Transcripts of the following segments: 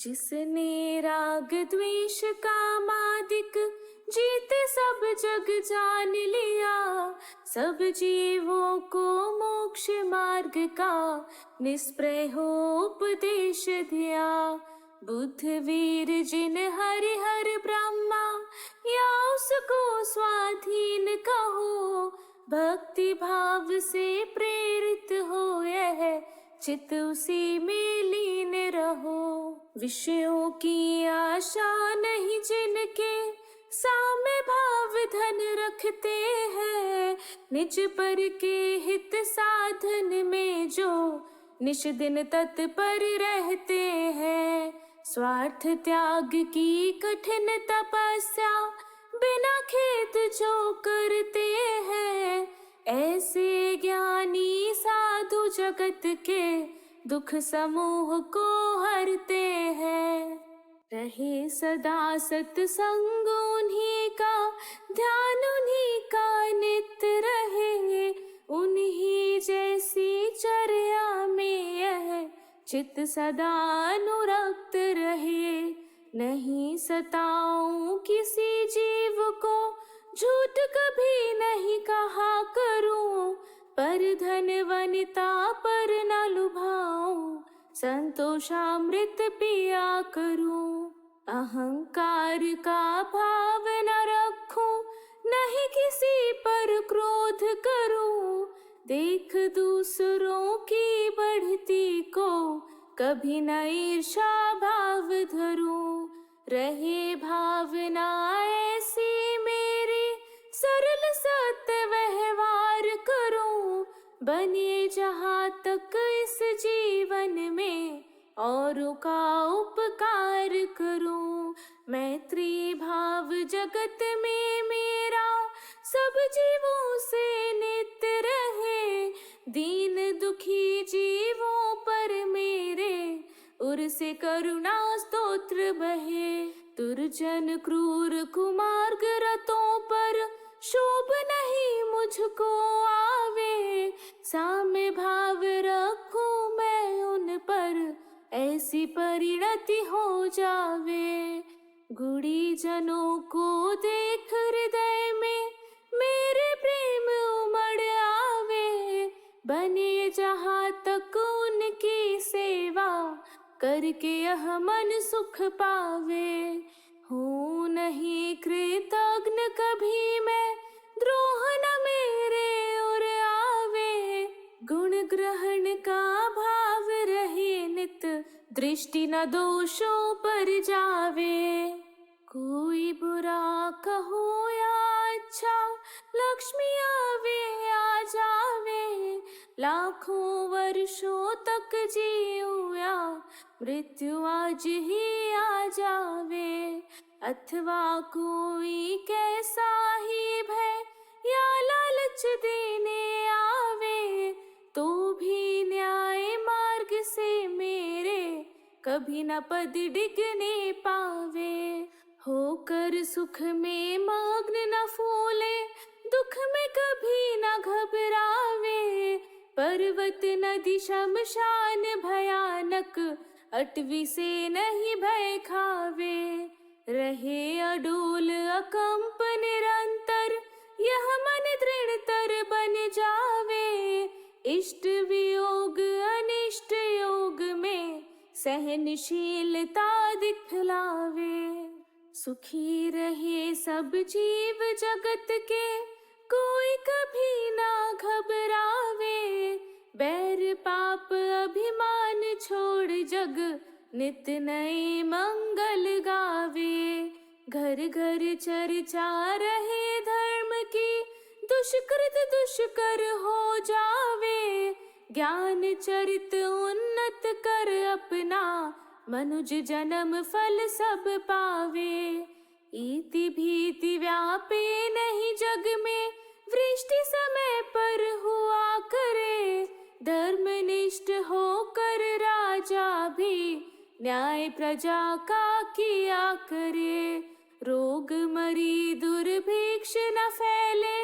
जिसने राग द्वेष कामादिक जीते सब जग जान लिया, सब जीवों को मोक्ष मार्ग का निष्प्रह उपदेश दिया। बुद्ध वीर जिन हरि हर ब्रह्मा या उसको स्वाधीन कहो, भक्ति भाव से प्रेरित हो यह चित उसी में लीन रहो। विषयों की आशा नहीं जिनके सामे भाव धन रखते हैं, निज पर के हित साधन में जो निश दिन तत्पर रहते हैं। स्वार्थ त्याग की कठिन तपस्या बिना खेद जो करते हैं, ऐसे ज्ञानी साधु जगत के दुख समूह को हरते हैं। रहे सदा सत्संग उन्हीं का, ध्यान उन्हीं का नित्य रहे, उन्हीं जैसी चर्या में यह चित्त सदा अनुरक्त रहे। नहीं सताऊं किसी जीव को, झूठ कभी नहीं कहा करूं, पर धन वनिता पर न लुभाऊं, संतोषामृत पिया करूं। अहंकार का भाव न रखूं, नहीं किसी पर क्रोध करूं, देख दूसरों की बढ़ती को कभी न ईर्षा भाव धरूं। रहे भावना ऐसी मेरी, सरल सत्य व्यवहार करूं, बने जहाँ तक इस जीवन में औरों का उपकार करूं। मैत्री भाव जगत में मेरा सब जीवों से नित्य रहे, दीन दुखी जीवों पर मेरे उर से करुणा स्तोत्र बहे। दुर्जन क्रूर कुमार्ग रतों पर शोभ नहीं मुझको आवे, साम्य भाव रखूं मैं उन पर, ऐसी परिणति हो जावे। गुड़ी जनों को देख हृदय में मेरे प्रेम उमड़ आवे, बने जहाँ तक उनकी सेवा करके यह मन सुख पावे। हूँ नहीं कृतज्ञ कभी मैं, द्रोह न मेरे ओर आवे, गुण ग्रहण का भाव रहे नित, दृष्टि न दोषों पर जावे। कोई बुरा कहो या अच्छा, लक्ष्मी आवे आ जावे, लाखों वर्षों तक जीऊं या मृत्यु आज ही आ जावे। अथवा कोई कैसा ही भय या लालच देने आवे, तो भी न्याय मार्ग से मेरे कभी न पद डिगने पावे। होकर सुख में मग्न न फूले, दुख में कभी न घबरावे, पर्वत नदी शमशान भयानक, अटवी से नहीं भय खावे। रहे अडोल अकंप निरंतर, यह मन दृढ़तर बन जावे, इष्ट वियोग अनिष्ट योग में सहनशीलता दिखलावे। सुखी रहे सब जीव जगत के, कोई कभी ना घबरावे, बैर पाप अभिमान छोड़ जग नित नए मंगल गावे। घर घर चर्चा रहे धर्म की, दुष्कृत दुष्कर हो जावे, ज्ञान चरित उन्नत कर अपना, मनुज जन्म फल सब पावे। इति भीति व्यापे नहीं जग में, वृष्टि समय पर हुआ करे, धर्मनिष्ठ होकर राजा भी न्याय प्रजा का किया करे। रोग मरी दुर्भिक्ष न फैले,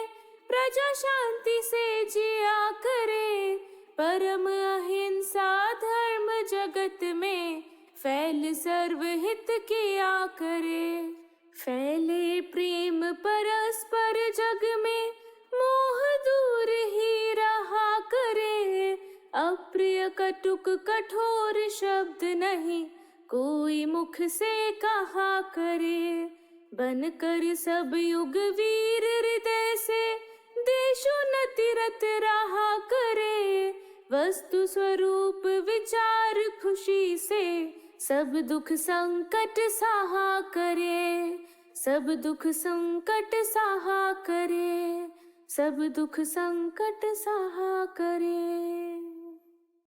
प्रजा शांति से जिया करे, परम अहिंसा धर्म जगत में फैल सर्वहित किया करे। फैले प्रेम परस्पर जग में, मोह दूर ही रहा करे। अप्रिय कटुक कठोर शब्द नहीं, कोई मुख से कहा करे। बनकर सब युग वीर हृदय से, देशोन्नति रत रहा करे। वस्तु स्वरूप विचार खुशी से, सब दुख संकट सहा करे। सब दुख संकट सहा करे। सब दुख संकट सहा करे।